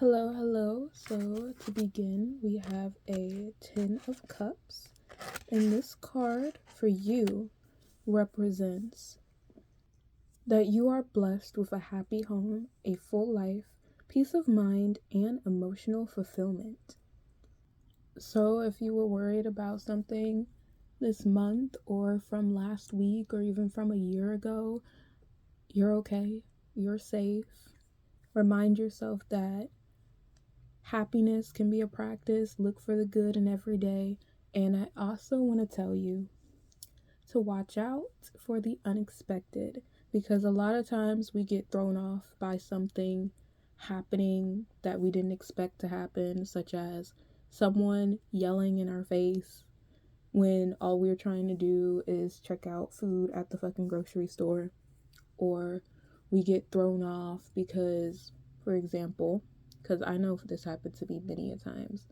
Hello, hello. So, to begin, we have a Ten of Cups, and this card for you represents that you are blessed with a happy home, a full life, peace of mind, and emotional fulfillment. So, if you were worried about something this month, or from last week, or even from a year ago, you're okay, you're safe. Remind yourself that happiness can be a practice. Look for the good in every day. And I also want to tell you to watch out for the unexpected, because a lot of times we get thrown off by something happening that we didn't expect to happen, such as someone yelling in our face when all we're trying to do is check out food at the fucking grocery store. Or we get thrown off because, for example, because I know this happened to me many a times,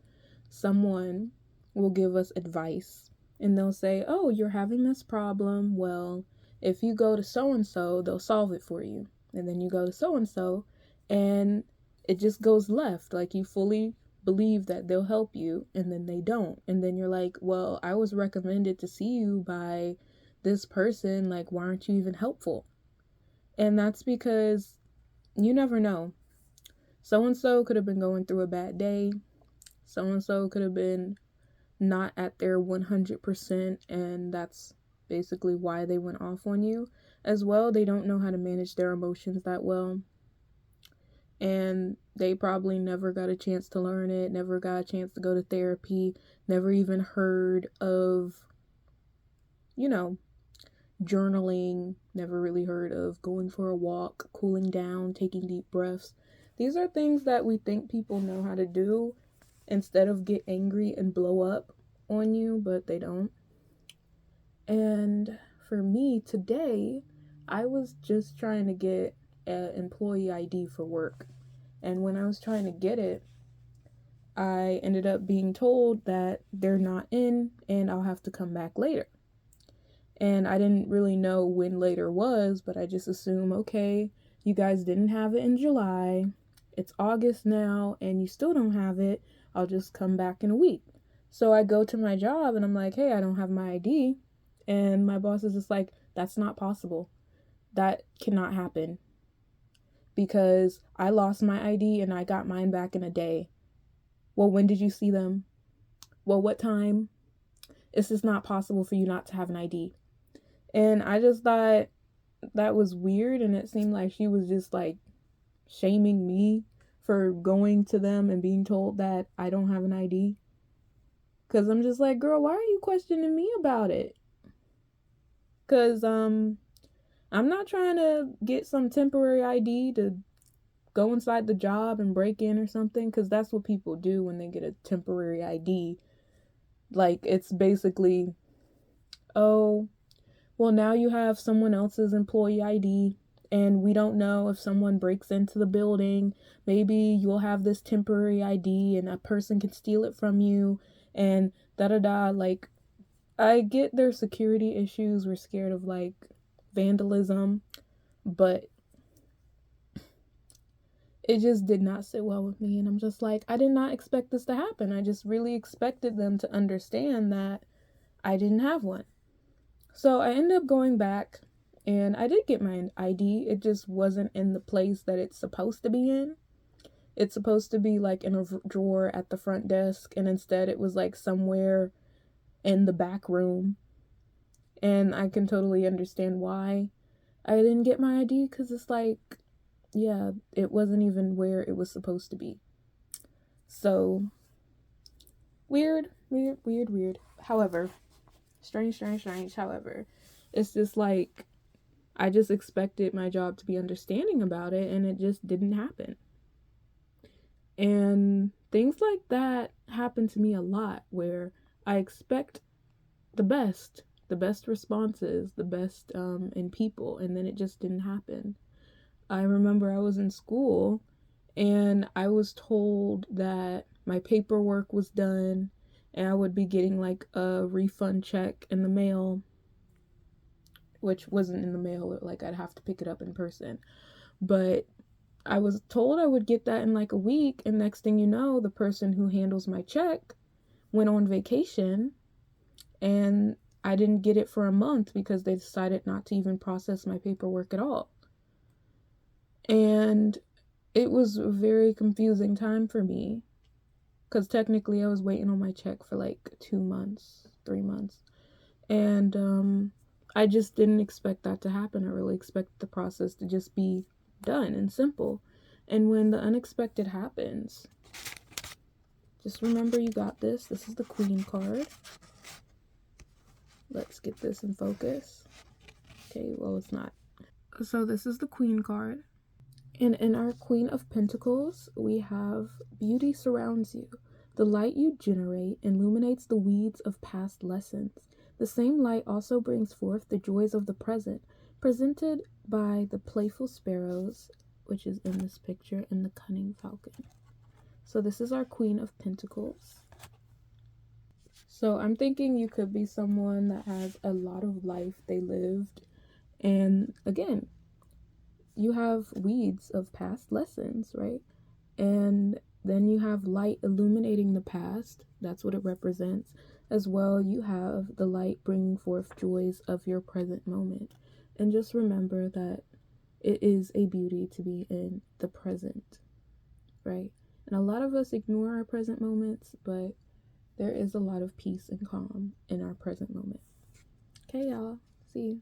someone will give us advice and they'll say, oh, you're having this problem. Well, if you go to so and so, they'll solve it for you. And then you go to so and so, and it just goes left. Like, you fully believe that they'll help you, and then they don't. And then you're like, well, I was recommended to see you by this person. Like, why aren't you even helpful? And that's because you never know. So and so could have been going through a bad day. So and so could have been not at their 100%, and that's basically why they went off on you. As well, they don't know how to manage their emotions that well. And they probably never got a chance to learn it, never got a chance to go to therapy, never even heard of, journaling, never really heard of going for a walk, cooling down, taking deep breaths. These are things that we think people know how to do instead of get angry and blow up on you, but they don't. And for me today, I was just trying to get an employee ID for work. And when I was trying to get it, I ended up being told that they're not in and I'll have to come back later. And I didn't really know when later was, but I just assumed, okay, you guys didn't have it in July. It's August now, and you still don't have it. I'll just come back in a week. So I go to my job, and I'm like, hey, I don't have my ID. And my boss is just like, that's not possible. That cannot happen. Because I lost my ID, and I got mine back in a day. Well, when did you see them? Well, what time? It's just not possible for you not to have an ID. And I just thought that was weird, and it seemed like she was just like shaming me for going to them and being told that I don't have an ID. Cause I'm just like, girl, why are you questioning me about it? Cause I'm not trying to get some temporary ID to go inside the job and break in or something, cause that's what people do when they get a temporary ID. Like, it's basically, oh, well, now you have someone else's employee ID, and we don't know if someone breaks into the building. Maybe you'll have this temporary ID and a person can steal it from you, and da da da. Like, I get their security issues. We're scared of like vandalism, but it just did not sit well with me. And I'm just like, I did not expect this to happen. I just really expected them to understand that I didn't have one. So I ended up going back, and I did get my ID. It just wasn't in the place that it's supposed to be in. It's supposed to be like in a drawer at the front desk, and instead it was like somewhere in the back room. And I can totally understand why I didn't get my ID, because it's like, yeah, it wasn't even where it was supposed to be. So weird. However, strange. However, it's just like, I just expected my job to be understanding about it, and it just didn't happen. And things like that happen to me a lot, where I expect the best responses, the best in people, and then it just didn't happen. I remember I was in school, and I was told that my paperwork was done, and I would be getting like a refund check in the mail, which wasn't in the mail, like I'd have to pick it up in person. But I was told I would get that in like a week, and next thing you know, the person who handles my check went on vacation, and I didn't get it for a month because they decided not to even process my paperwork at all. And it was a very confusing time for me because technically I was waiting on my check for like 2 months, 3 months. And I just didn't expect that to happen. I really expected the process to just be done and simple. And when the unexpected happens, just remember you got this. This is the Queen card. Let's get this in focus. Okay, well, it's not. So this is the Queen card. And in our Queen of Pentacles, we have beauty surrounds you. The light you generate illuminates the weeds of past lessons. The same light also brings forth the joys of the present, presented by the playful sparrows, which is in this picture, and the cunning falcon. So this is our Queen of Pentacles. So I'm thinking you could be someone that has a lot of life they lived. And again, you have weeds of past lessons, right? And then you have light illuminating the past. That's what it represents. As well, you have the light bringing forth joys of your present moment. And just remember that it is a beauty to be in the present, right? And a lot of us ignore our present moments, but there is a lot of peace and calm in our present moment. Okay, y'all. See you.